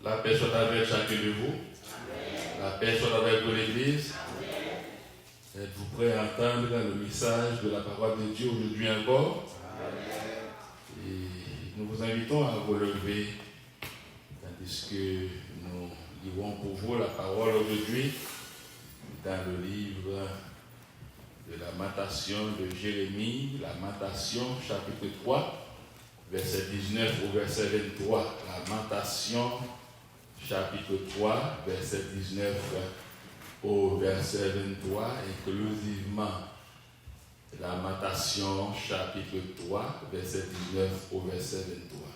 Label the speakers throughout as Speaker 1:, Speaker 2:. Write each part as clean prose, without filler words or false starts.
Speaker 1: La paix soit avec chacun de vous. Amen. La paix soit avec vous, l'Église. Êtes-vous prêts à entendre le message de la parole de Dieu aujourd'hui encore? Amen. Et nous vous invitons à vous lever, tandis que nous lirons pour vous la parole aujourd'hui dans le livre de Lamentation de Jérémie, Lamentation chapitre 3, verset 19 au verset 23. Lamentation chapitre 3, verset 19 au verset 23, inclusivement. Lamentation chapitre 3, verset 19 au verset 23.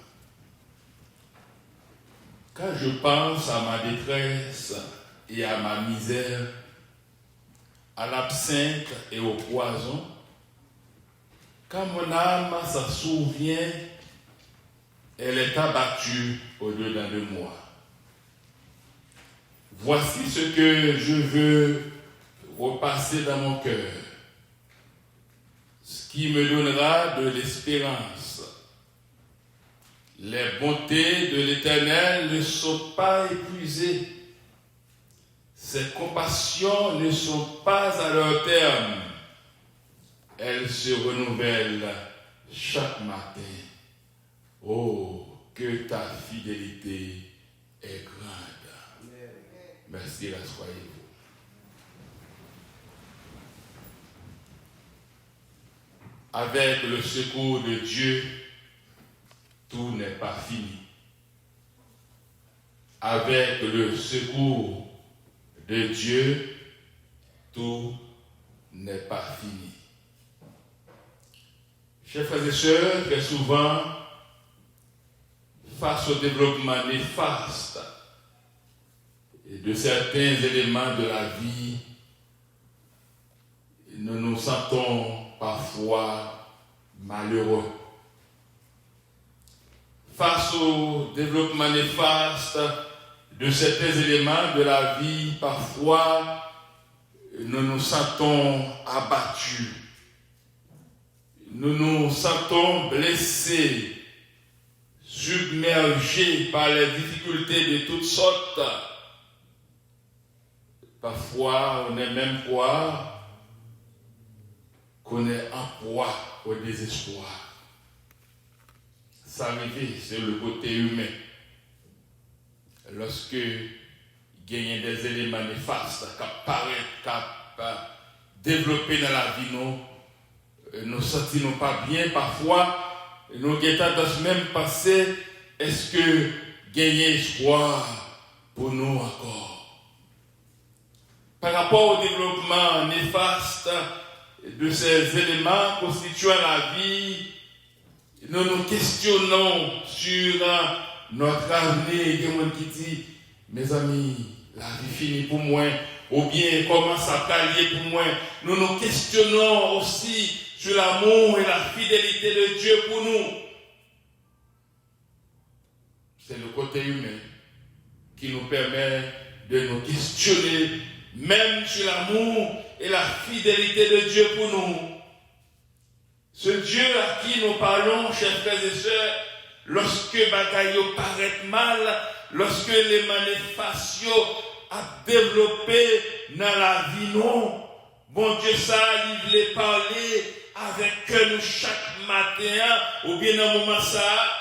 Speaker 1: Quand je pense à ma détresse et à ma misère, à l'absinthe et au poison, quand mon âme s'en souvient, elle est abattue au-dedans de moi. Voici ce que je veux repasser dans mon cœur, ce qui me donnera de l'espérance. Les bontés de l'Éternel ne sont pas épuisées. Ses compassions ne sont pas à leur terme. Elles se renouvellent chaque matin. Oh, que ta fidélité est grande. Merci, rassoyez-vous. Avec le secours de Dieu, tout n'est pas fini. Avec le secours de Dieu, tout n'est pas fini. Chers frères et sœurs, très souvent, face au développement néfaste de certains éléments de la vie, nous nous sentons parfois malheureux. Face au développement néfaste de certains éléments de la vie, parfois nous nous sentons abattus. Nous nous sentons blessés, submergés par les difficultés de toutes sortes. Parfois, on est même qu'on est en proie au désespoir. Ça arrive sur le côté humain. Lorsque il y a des éléments néfastes qui apparaissent, qui développés dans la vie, nous ne sentons pas bien. Parfois, nous avons même pensé, est-ce que gagner espoir pour nous encore? Par rapport au développement néfaste de ces éléments constituant la vie, nous nous questionnons sur notre avenir. Il y a quelqu'un qui dit, mes amis, la vie finit pour moi, ou bien comment ça pallier pour moi. Nous nous questionnons aussi sur l'amour et la fidélité de Dieu pour nous. C'est le côté humain qui nous permet de nous questionner, même sur l'amour et la fidélité de Dieu pour nous. Ce Dieu à qui nous parlons, chers frères et sœurs, lorsque bagaille paraît mal, lorsque les manifestations a développé dans la vie, non. Bon Dieu, ça, il voulait parler avec nous chaque matin, ou bien dans un moment ça,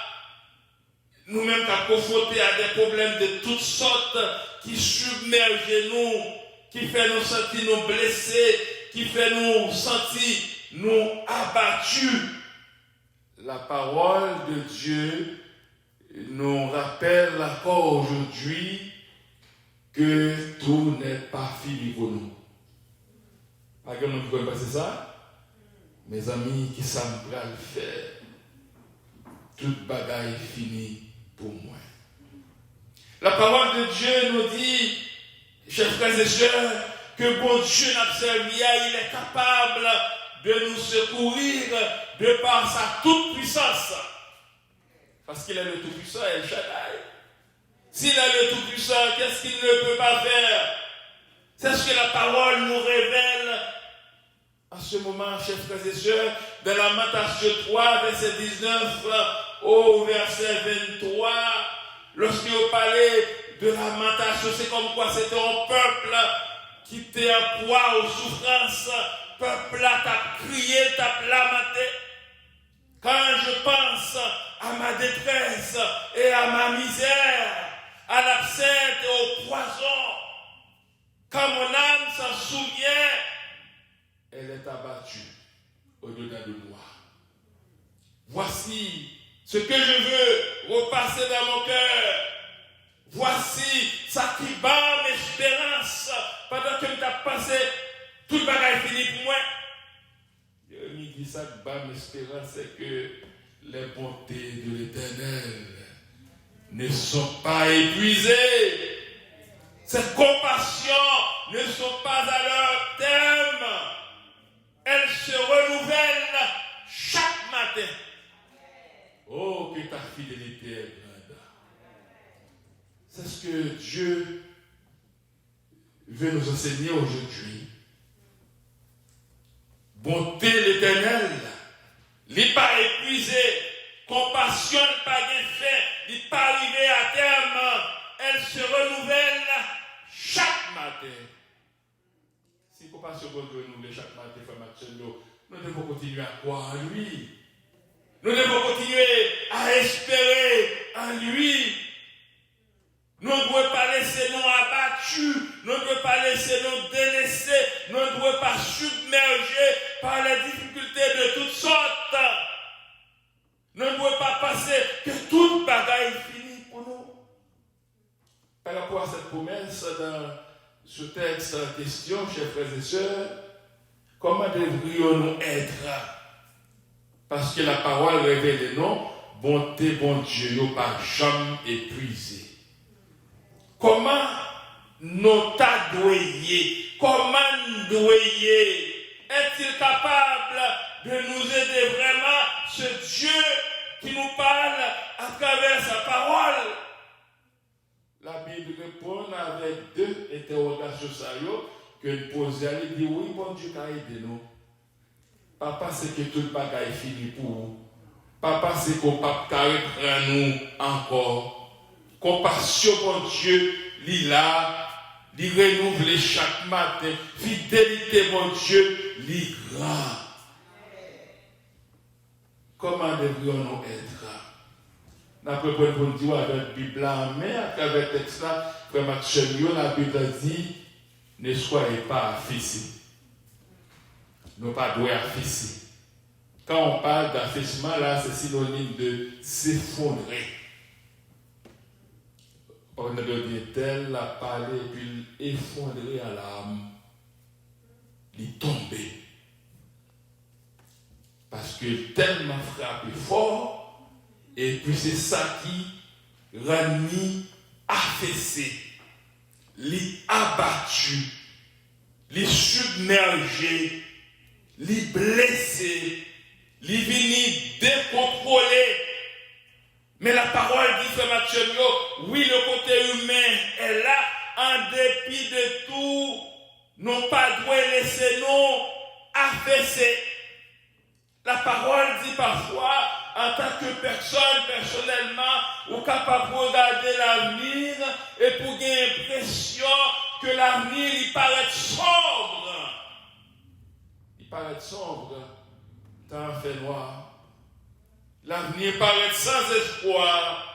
Speaker 1: nous-mêmes qui confrontés à des problèmes de toutes sortes qui submergent nous, qui fait nous sentir nous blessés, qui fait nous sentir nous abattus. La parole de Dieu nous rappelle encore aujourd'hui que tout n'est pas fini pour nous. Pas que nous pouvons passer ça? Mes amis, qui ça me va le faire? Toute bagaille finie pour moi. La parole de Dieu nous dit, chers frères et sœurs, que bon Dieu n'a servi, il est capable de nous secourir de par sa toute puissance. Parce qu'il est le tout-puissant, El Shaddai. S'il est le tout-puissant, qu'est-ce qu'il ne peut pas faire? C'est ce que la parole nous révèle en ce moment, chers frères et sœurs, dans la Lamentation 3, verset 19 au verset 23, lorsque vous parlez de lamentation. C'est comme quoi c'était un peuple qui était en proie aux souffrances. Peuple là t'a crié, t'a lamenté. Quand je pense à ma détresse et à ma misère, à l'absinthe et au poison, quand mon âme s'en souvient, elle est abattue au-delà de moi. Voici ce que je veux repasser dans mon cœur. Voici ça qui bat mes espérances. Pendant que tu as passé, tout le bagage fini pour moi. Jérémie dit ça qui bat mes espérances, c'est que les bontés de l'Éternel ne sont pas épuisées. Ses compassions ne sont pas à leur terme. Elles se renouvellent chaque matin. Oh, que ta fidélité est grande. C'est ce que Dieu veut nous enseigner aujourd'hui. Bonté l'Éternel, il n'est pas épuisé, compassion n'est pas défait, il n'est pas arrivé à terme, elle se renouvelle chaque matin. Si compassion peut se renouveler chaque matin, nous devons continuer à croire en lui. Nous devons continuer à espérer en lui. Nous ne devons pas laisser nous abattus. Nous ne devons pas laisser nous délaisser. Nous ne devons pas submerger par les difficultés de toutes sortes. Nous ne devons pas passer que toute bagaille est finie pour nous. Par rapport à cette promesse dans ce texte en question, chers frères et sœurs, comment devrions-nous être? Parce que la parole révèle non, bonté, bon Dieu, nous pas jamais épuisé. Comment nous t'adoyer? Comment nous doyer? Est-il capable de nous aider vraiment, ce Dieu qui nous parle à travers sa parole? La Bible répond avec deux interrogations que nous posons. Elle dit oui, bon Dieu, qu'a aidé nous. Papa, c'est que tout le bagage est fini pour vous. Papa, c'est qu'on ne peut pas reprendre nous encore. Compassion, mon Dieu, il là, il renouvelle chaque matin. Fidélité, mon Dieu, il grand. Comment devrions-nous être? D'après pour nous dire avec la Bible, mais à travers le texte là, frère Maxime, la Bible dit, ne soyez pas affaissés. Ne pas doués affaissés. Quand on parle d'affaissement, là, c'est synonyme de s'effondrer. On devient tel, la parler, puis effondrer à l'âme, il tomber. Parce que tellement frappé fort, et puis c'est ça qui rend affaissé, les abattu, les submergé, les blessé, les vini décontrôlé. Mais la parole dit, frère Mathieu, oui, le côté humain est là, en dépit de tout, non pas doit laisser nous affaisser. La parole dit parfois, en tant que personne, personnellement, ou capable de regarder l'avenir et pour gagner l'impression que l'avenir, il paraît sombre. Il paraît sombre, temps fait noir. L'avenir paraît sans espoir.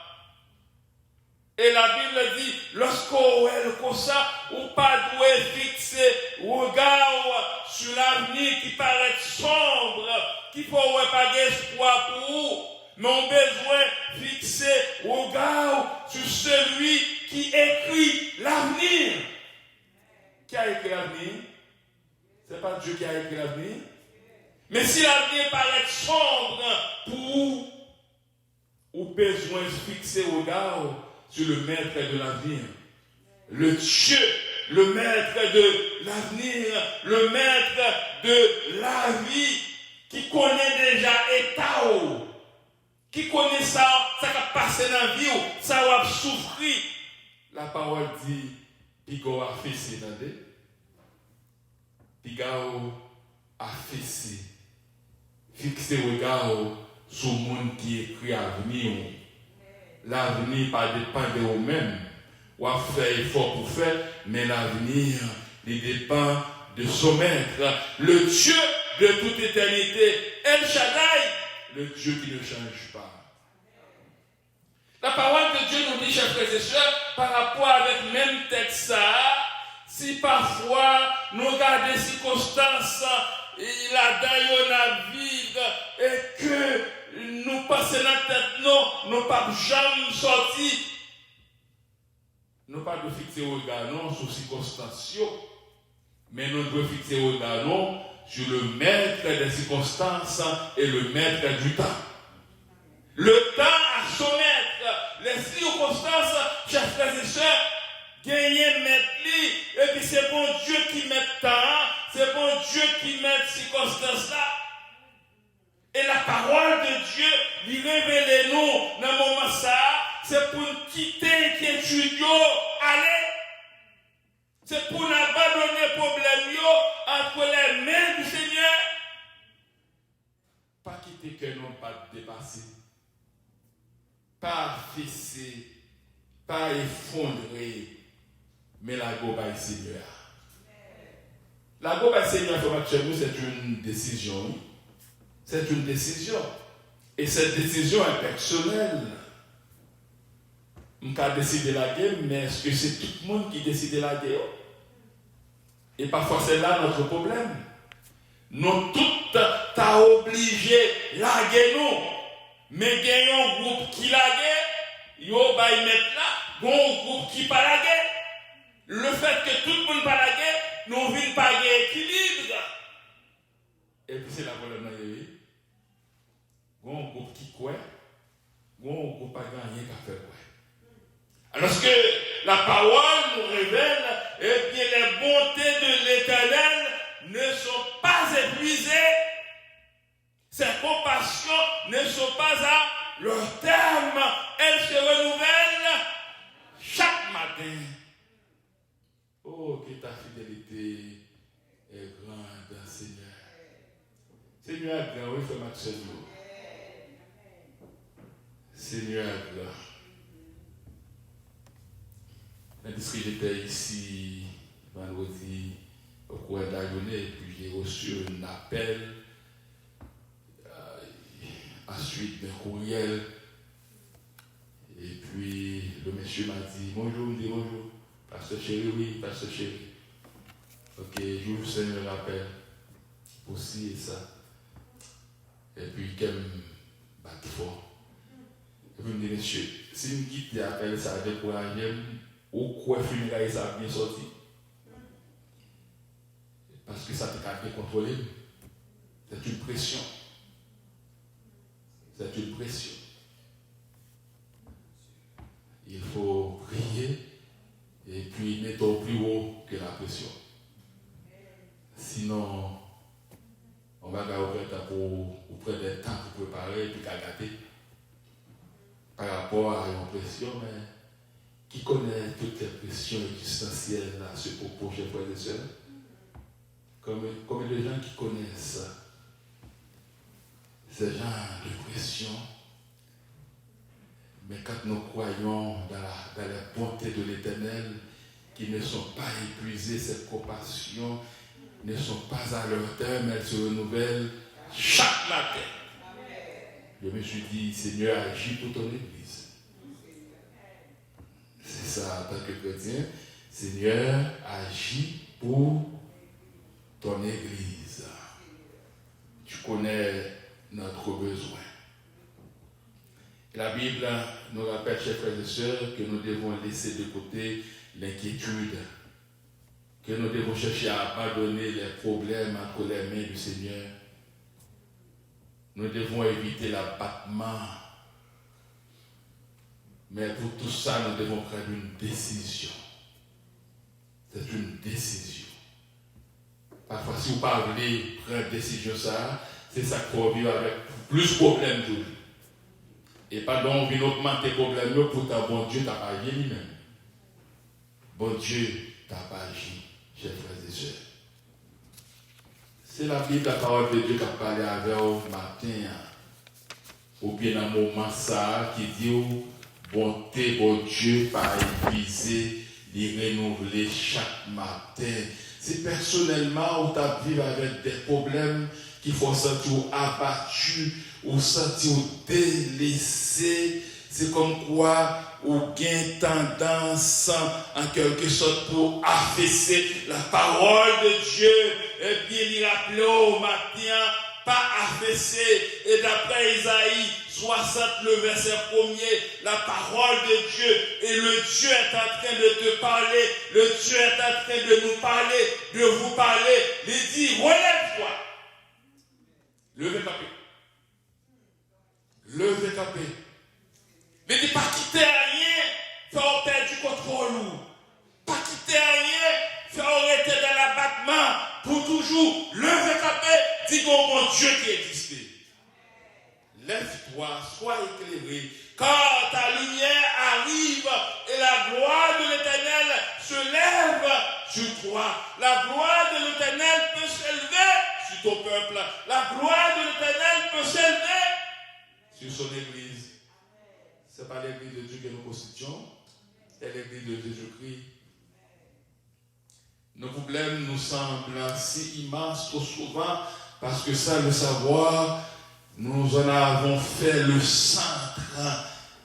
Speaker 1: Et la Bible dit, lorsqu'on est comme ça, on pas doit fixer regard sur l'avenir qui paraît sombre, qui faut pas d'espoir pour vous, mais on a besoin de fixer regard sur celui qui écrit l'avenir. Qui a écrit l'avenir? Ce n'est pas Dieu qui a écrit l'avenir. Mais si l'avenir paraît sombre pour vous, on a besoin de fixer regard sur le maître de l'avenir. Le Dieu, le maître de l'avenir, le maître de la vie, qui connaît déjà l'état, qui connaît ça qui a passé dans la vie, ça va souffrir. La parole dit, Pigo a fessé, Pigo a fessé. Fixez regard sur le monde qui écrit l'avenir. L'avenir pas dépend de vous-même. Ou a fait effort pour faire, mais l'avenir, il dépend de son maître, le Dieu de toute éternité, El Shaddai, le Dieu qui ne change pas. La parole de Dieu nous dit, chers frères et sœurs, par rapport avec même texte ça, si parfois nous regardons des circonstances, là-dedans navigue et que nous passons la tête, non, nous pas jamais sorti, nous pas de fixer au regard non sur circonstances, mais nous devons fixer au regard non sur le maître des circonstances et le maître du temps. Le temps a son maître, les circonstances, chers frères et sœurs, gagner mettre et puis c'est bon Dieu qui met temps, c'est bon Dieu qui met circonstances là. Et la parole de Dieu lui révèle nous dans le moment ça, c'est pour nous quitter l'inquiétude, aller. C'est pour nous abandonner le problème entre les mains du Seigneur. Pas quitter que nous pas dépasser. Pas affaisser, pas effondrer, mais la go by Seigneur. La go by Seigneur, c'est une décision. C'est une décision. Et cette décision est personnelle. On peut décider la guerre, mais est-ce que c'est tout le monde qui décide la guerre? Et parfois c'est là notre problème. Nous tous t'as obligé la guerre nous. Mais il y a un groupe qui la guerre, il y a un groupe qui pas la guerre. Le fait que tout le monde pas la guerre, nous ne pas guerre équilibre. Et puis c'est la problème. Il y a un groupe qui croit, il y a un groupe qui n'a rien qu'à faire. Alors que la parole nous révèle, eh bien les bontés de l'Éternel ne sont pas épuisées. Ses compassions ne sont pas à leur terme. Elles se renouvellent chaque matin. Oh, que ta fidélité est grande, Seigneur. Seigneur, grand, oui, fais Maxime. Seigneur, grand. Tandis que j'étais ici vendredi au cours de la journée, et puis j'ai reçu un appel. Ensuite, un courriel. Et puis, le monsieur m'a dit bonjour, me dit bonjour. Pasteur chéri, oui, pasteur chéri. Ok, je vous Seigneur rappelle pour ci et ça. Et puis, qu'elle me batte fort. Et puis, il me dit monsieur, si une guide t'appelle, ça a découragé, ou quoi funérailles, ça a bien sorti. Parce que ça t'a bien contrôlé. C'est une pression. C'est une pression. Il faut prier et puis mettre au plus haut que la pression. Sinon, on va garder pour prendre des temps pour préparer et puis gâter par rapport à une pression, mais qui connaît toutes les pressions existentielles à ce propos, chers frères et sœurs? Comme les gens qui connaissent ces genres de pression, mais quand nous croyons dans la bonté de l'Éternel, qui ne sont pas épuisées, ces compassions ne sont pas à leur terme, elles se renouvellent chaque matin. Je me suis dit, Seigneur, agis pour ton Église. C'est ça en tant que chrétien. Seigneur, agis pour ton Église. Tu connais notre besoin. La Bible nous rappelle, chers frères et sœurs, que nous devons laisser de côté l'inquiétude, que nous devons chercher à abandonner les problèmes entre les mains du Seigneur. Nous devons éviter l'abattement. Mais pour tout ça, nous devons prendre une décision. C'est une décision. Parfois, si vous parlez, prendre une décision, ça, c'est ça qu'il faut vivre avec plus de problèmes toujours. Et pas donc venir augmenter les problèmes pour ta bon Dieu t'a pas agi lui-même. Bon Dieu t'a pas agi, chers frères et sœurs. C'est la Bible, la parole de Dieu qui a parlé avec vous matin. Ou bien dans un moment ça qui dit bonté, bon Dieu, pas épuisé, les renouveler chaque matin. Si personnellement, tu as vécu avec des problèmes qui font sentir abattu, ou sentir délaissé, c'est comme quoi ou gain tendance en quelque sorte pour affaisser la parole de Dieu, et bien il rappelle au matin, pas affaisser. Et d'après Isaïe 60, le verset 1er, la parole de Dieu, et le Dieu est en train de te parler, le Dieu est en train de nous parler, de vous parler, il dit, relève-toi. Levez capé. Levez capé. Il dit, pas quitter rien, faire perdre du contrôle. Pas quitter rien, faire arrêter dans l'abattement, pour toujours lever capé, dis mon Dieu qui existe. Lève-toi, sois éclairé, car ta lumière arrive et la gloire de l'Éternel se lève sur toi. La gloire de l'Éternel peut s'élever sur ton peuple. La gloire de l'Éternel peut s'élever sur son Église. Ce n'est pas l'Église de Dieu que nous constituons, c'est l'Église de Jésus-Christ. Nos problèmes nous semblent si immenses trop souvent parce que ça, le savoir, nous en avons fait le centre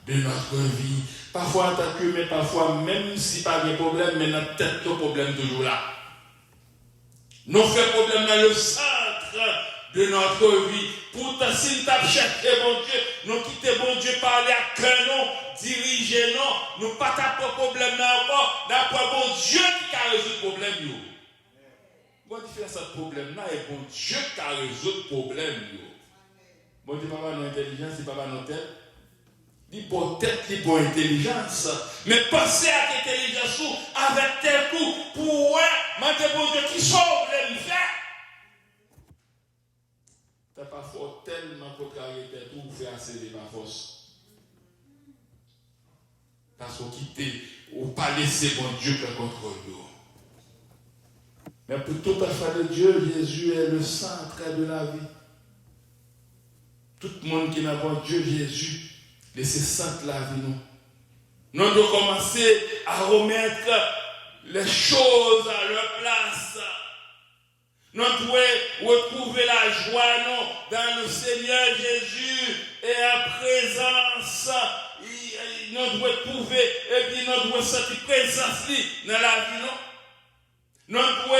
Speaker 1: de notre vie. Parfois en tant que, mais parfois même si pas de problème, mais notre tête, le problème toujours là. Nous faisons problème dans le centre de notre vie. Pourtant, si nous avons cherché bon Dieu, nous quittons bon Dieu parler à cœur, nous diriger, nous ne pas taper problème encore, d'après bon Dieu qui a résolu le problème. Bon Dieu fait ce problème là et bon Dieu qui a résolu le problème. Bon Dieu, papa, non intelligence, c'est papa, non tête. Il bon tête, il bon intelligence. Mais pensez à l'intelligence avec tel coup pour demander bon Dieu qui sauve les faire. Tu n'as pas fort tellement pour carrer tes tout pour faire assez de ma force. Parce qu'on quitte ou pas laisser bon Dieu que contre nous. Mais pour tout enfant de Dieu, Jésus est le centre de la vie. Tout le monde qui n'a pas Dieu, Jésus, laissez centre la vie nous. Nous devons commencer à remettre les choses à leur place. Nous devons retrouver la joie non, dans le Seigneur Jésus et en présence. Nous devons trouver et puis nous devons sentir présence dans la vie. Non? Nous devons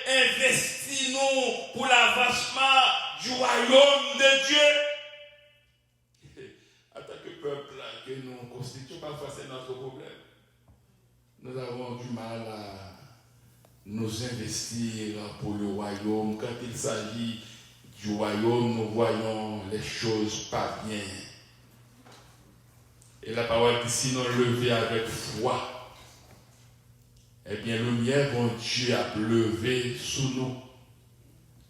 Speaker 1: investir nous pour l'avancement du royaume de Dieu. En tant que peuple que nous constituons, parfois c'est notre problème. Nous avons du mal à nous investir pour le royaume. Quand il s'agit du royaume, nous voyons les choses pas bien. Et la parole dit, sinon levé avec foi, eh bien, lumière, bon Dieu a levé sous nous.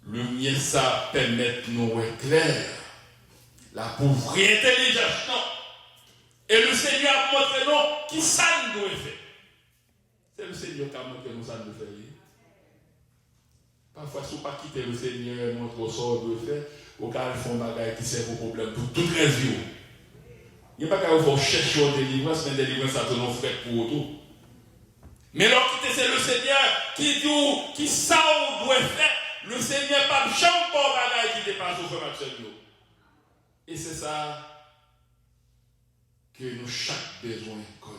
Speaker 1: Lumière, ça permet de nous éclairer. La pauvre intelligence, non. Et le Seigneur a montré nous qui ça nous doit faire. C'est le Seigneur qui a montré nous ça nous doit faire. Parfois, si vous ne pas quitter le Seigneur et montrer ce qu'on doit faire, vous pouvez faire un bagage qui sert au problème pour toute la vie. Il n'y a pas qu'à vous chercher une délivrance, mais une délivrance, ça te nous fait pour tout. Mais lorsque c'est le Seigneur qui dit qui ça on doit faire, le Seigneur pas jamais bon bagage qui dépasse au frère Maxime. Et c'est ça que nous chaque besoin connaît.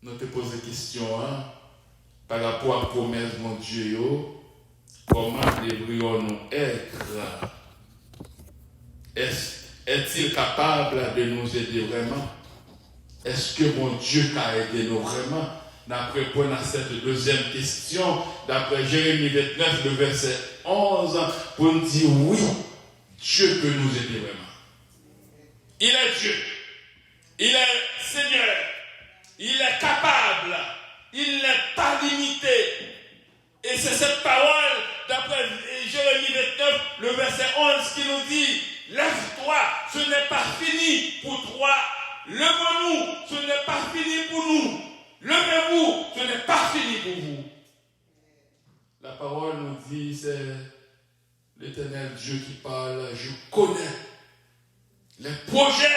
Speaker 1: Nous te posons des questions par rapport à la promesse de mon Dieu. Comment devrions-nous être? Est-il capable de nous aider vraiment? Est-ce que mon Dieu t'a aidé nous vraiment? D'après répondre à cette deuxième question, d'après Jérémie 29, le verset 11, pour nous dire oui, Dieu peut nous aider vraiment. Il est Dieu, il est Seigneur, il est capable, il n'est pas limité. Et c'est cette parole, d'après Jérémie 29, le verset 11, qui nous dit, lève-toi, ce n'est pas fini pour toi. Levez-nous, ce n'est pas fini pour nous. Levez-vous, ce n'est pas fini pour vous. La parole nous dit, c'est l'Éternel Dieu qui parle. Je connais les projets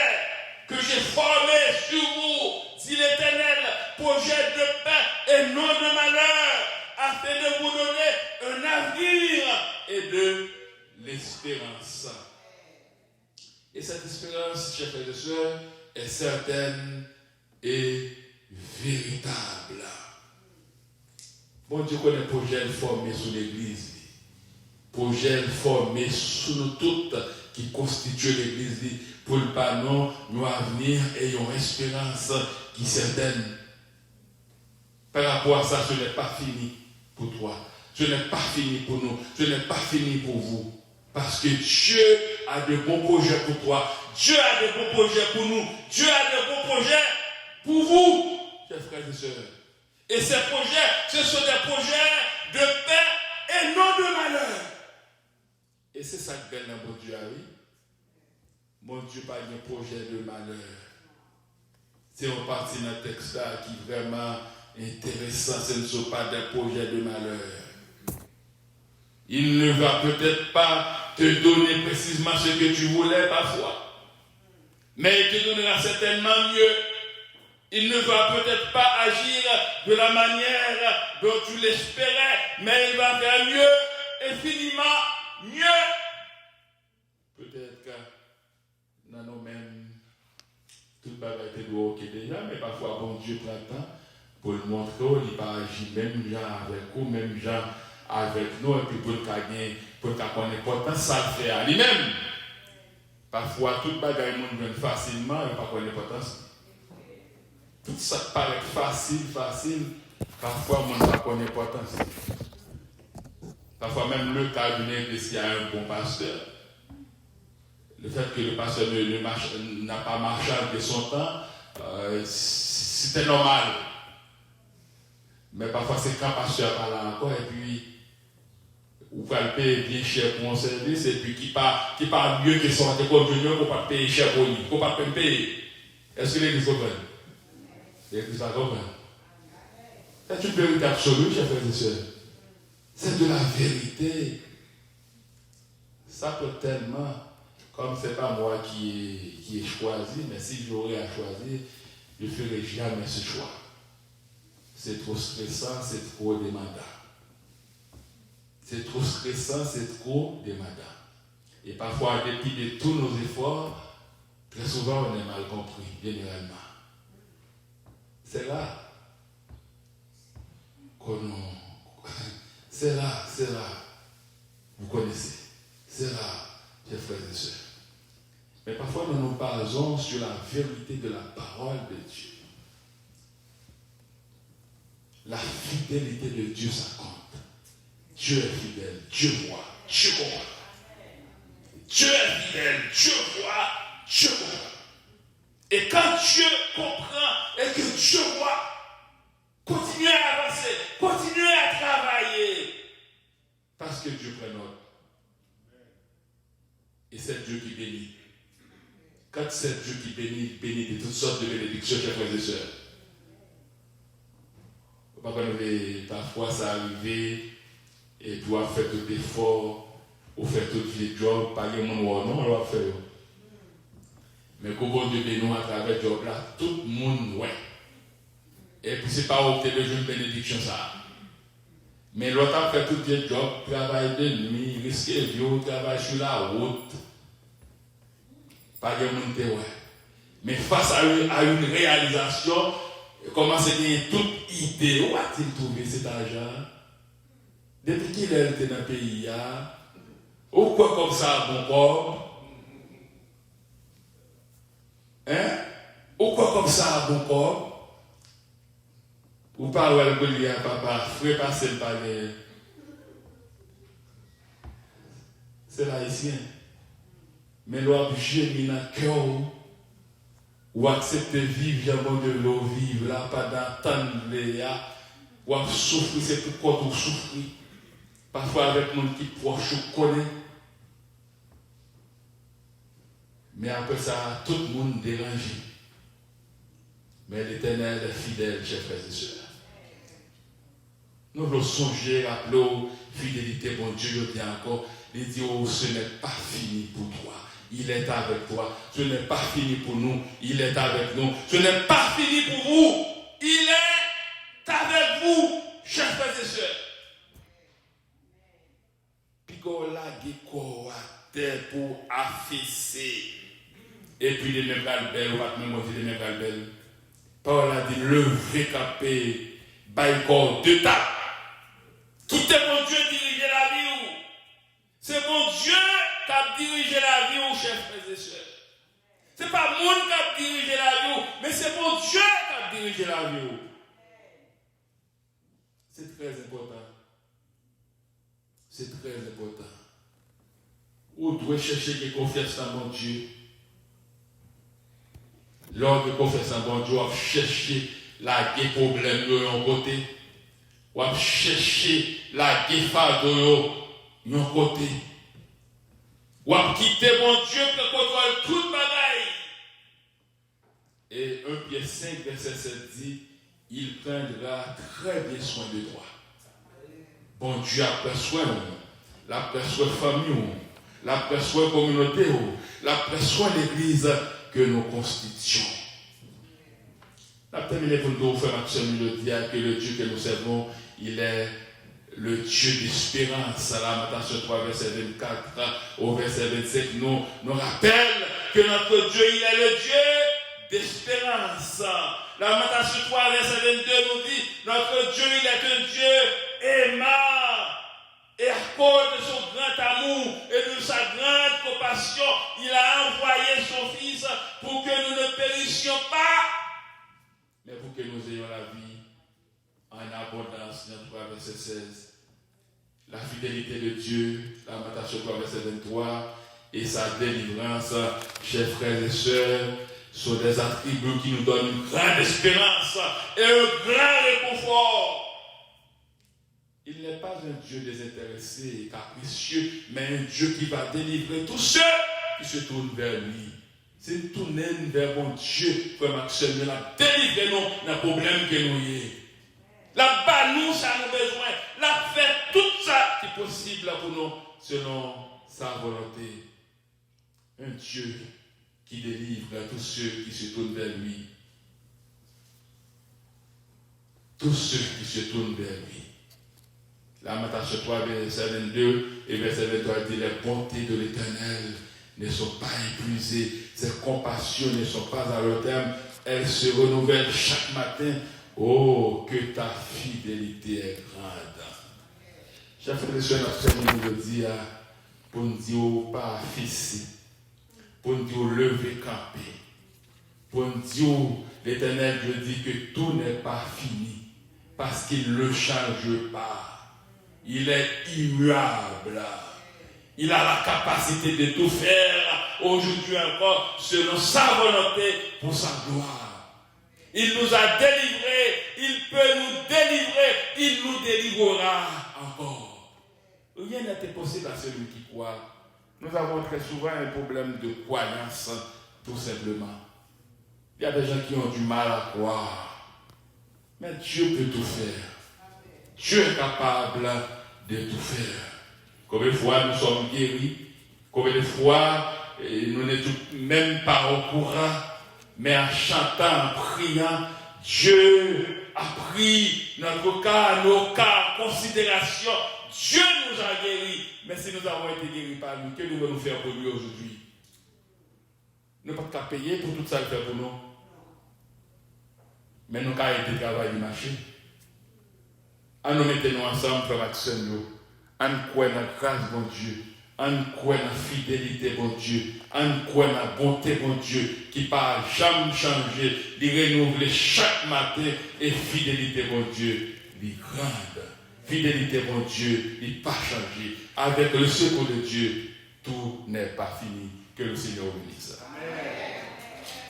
Speaker 1: que j'ai formé sur vous, dit l'Éternel, projet de paix et non de malheur, afin de vous donner un avenir et de l'espérance. Et cette espérance, chers frères et sœurs, est certaine et véritable. Bon Dieu connaît le projet formé sous l'Église. Projet formé sous nous toutes qui constituent l'Église pour le panon, nous avenir ayons espérance qui est certaine. Par rapport à ça, ce n'est pas fini pour toi. Ce n'est pas fini pour nous. Ce n'est pas fini pour vous. Parce que Dieu a de bons projets pour toi. Dieu a de bons projets pour nous. Dieu a de bons projets pour vous, chers frères et sœurs. Et ces projets, ce sont des projets de paix et non de malheur. Et c'est ça que belle dans mon Dieu, oui. Mon Dieu pas un projet de malheur. C'est une partie dans le texte là qui est vraiment intéressant. Ce ne sont pas des projets de malheur. Il ne va peut-être pas te donner précisément ce que tu voulais parfois. Mais il te donnera certainement mieux. Il ne va peut-être pas agir de la manière dont tu l'espérais, mais il va faire mieux, infiniment mieux. Peut-être que dans nous-mêmes, tout le bagage est ok déjà, mais parfois, bon Dieu prend le temps pour le montrer, il va agir même gens avec vous, même gens avec nous, et puis pour le gagner, pour le connaître l'importance, ça le fait à lui-même. Parfois, tout le bagage vient facilement, et pas connaître l'importance. Tout ça paraît facile, parfois, on ne connaît pas l'importance. Parfois, même le cabinet, s'il y a un bon pasteur, le fait que le pasteur n'a pas marché de son temps, c'était normal. Mais parfois, c'est quand le pasteur parle encore, et puis, vous pouvez payer bien cher pour un service, et puis qui parle mieux que son antécommunion, qu'on ne peut pas payer cher pour lui, qu'on ne peut pas payer. Est-ce que l'église comprend? L'église va comprendre. C'est une vérité absolue, chers frères et sœurs. C'est de la vérité. Ça peut tellement, comme ce n'est pas moi qui ai choisi, mais si j'aurais à choisir, je ne ferai jamais ce choix. C'est trop stressant, c'est trop demandant. C'est trop stressant, c'est trop demandant. Et parfois, en dépit de tous nos efforts, très souvent, on est mal compris, généralement. C'est là c'est là. Vous connaissez. C'est là, chers frères et sœurs. Mais parfois, nous nous basons sur la vérité de la parole de Dieu. La fidélité de Dieu, ça compte. Dieu est fidèle, Dieu voit, Dieu voit. Dieu est fidèle, Dieu voit, Dieu voit. Et quand Dieu comprend et que Dieu voit, continuez à avancer, continuez à travailler. Parce que Dieu prend note. Et c'est Dieu qui bénit. Quand c'est Dieu qui bénit, il bénit de toutes sortes de bénédictions, chers frères et sœurs. Parfois, ça arrive et doit faire tout effort, ou faire tout le job, pas de monde non, on va faire. Mais comment Dieu bénit à travers le job là, tout le monde, ouais. Et puis, c'est pas opter de une bénédiction, ça. Mais l'autre a fait tout le job, travaille de nuit, risque de vie, travaille sur la route. Pas de monde, ouais. Mais face à une réalisation, comment c'est gagner toute idée, où a-t-il trouvé cet argent? Depuis qu'il était dans le pays, ou quoi comme ça, bon corps? Hein? Ou quoi comme ça, bon corps? Ou pas où elle peut dire, papa, frère passer le palais. C'est l'haïtien. Mais l'on gémine dans le cœur, ou accepter vivre, j'ai de l'eau vivre, là, pas d'attendre, ou souffrir, c'est tout quoi pour souffrir. Parfois avec mon qui proche, je connais. Mais après ça, tout le monde dérangé. Mais l'Éternel est fidèle, chers frères et sœurs. Nous devons songer, rappeler, fidélité, bon Dieu, je dis encore, il dit, oh, ce n'est pas fini pour toi. il est avec toi. Ce n'est pas fini pour nous, il est avec nous. Ce n'est pas fini pour vous, il est avec vous, chers frères et sœurs. Pico la giko à terre pour affaisser. Et puis les mêmes galbelles, on va même dire les mêmes galbelles. Paul a dit lever capé, bail corps de table. Quittez mon Dieu diriger la vie. C'est mon Dieu qui a dirigé la vie, chers frères et sœurs. Ce n'est pas moi qui a dirigé la vie, mais c'est mon Dieu qui a dirigé la vie. C'est très important. C'est très important. Vous devez chercher des confiance dans mon Dieu. Lors de confiance en bon Dieu, vous cherchez la guerre problème de l'un côté. Vous cherchez la guerre fardeau de l'un côté. Vous quittez mon Dieu qui contrôle toute bagaille. Et 1 Pierre 5, verset 7 dit, il prendra très bien soin de toi. Bon Dieu a pris soin de nous. La pris soin de famille, la pris soin de communauté, la pris soin de l'église que nous constituons. La terminé pour nous faire Maxime le dire que le Dieu que nous servons, il est le Dieu d'espérance. Lamentation 3, verset 24 au verset 25, nous rappelle que notre Dieu, il est le Dieu d'espérance. Lamentation 3, verset 22 nous dit, notre Dieu, il est un Dieu aimant. Et à cause de son grand amour et de sa grande compassion, il a envoyé son Fils pour que nous ne périssions pas, mais pour que nous ayons la vie en abondance. Dans 3, verset 16. La fidélité de Dieu, Lamentation 3, verset 23, et sa délivrance, chers frères et sœurs, sont des attributs qui nous donnent une grande espérance et un grand réconfort. Il n'est pas un Dieu désintéressé et capricieux, mais un Dieu qui va délivrer tous ceux qui se tournent vers lui. C'est tourner vers mon Dieu, frère Maxime, la délivrer nous dans le problème que nous avons. La bas nous, ça nous besoin. La fait tout ça qui est possible pour nous, selon sa volonté. Un Dieu qui délivre tous ceux qui se tournent vers lui. Tous ceux qui se tournent vers lui. Lamentation 3, verset 22 et verset 23 dit, les bontés de l'Éternel ne sont pas épuisées, ses compassions ne sont pas à leur terme, elles se renouvellent chaque matin. Oh, que ta fidélité est grande. Chers frères et sœurs, nous le dire pour nous dire pas fils, pour nous dire lever camper, pour nous dire l'Éternel Dieu dit que tout n'est pas fini parce qu'il ne le change pas. Il est immuable. Il a la capacité de tout faire aujourd'hui encore selon sa volonté pour sa gloire. Il nous a délivrés, il peut nous délivrer, il nous délivrera encore. Rien n'était possible à celui qui croit. Nous avons très souvent un problème de croyance, tout simplement. Il y a des gens qui ont du mal à croire. Mais Dieu peut tout faire. Dieu est capable de tout faire. Combien de fois nous sommes guéris, combien de fois nous n'étions même pas au courant, mais en chantant, en priant, Dieu a pris notre cas, nos cas en considération. Dieu nous a guéris. Mais si nous avons été guéris par lui, que nous allons faire pour lui aujourd'hui? Nous ne pouvons pas payer pour tout ça le faire pour nous. Mais nous avons été travailler du marché. Nous mettons ensemble, frère Maxime, en croit dans la grâce, bon Dieu, en croit dans la fidélité, bon Dieu, en croit dans la bonté, bon Dieu, qui ne va jamais changer, il renouveler chaque matin, et fidélité, bon Dieu, il est grande. Fidélité, bon Dieu, il n'est pas changé. Avec le secours de Dieu, tout n'est pas fini. Que le Seigneur bénisse. Amen.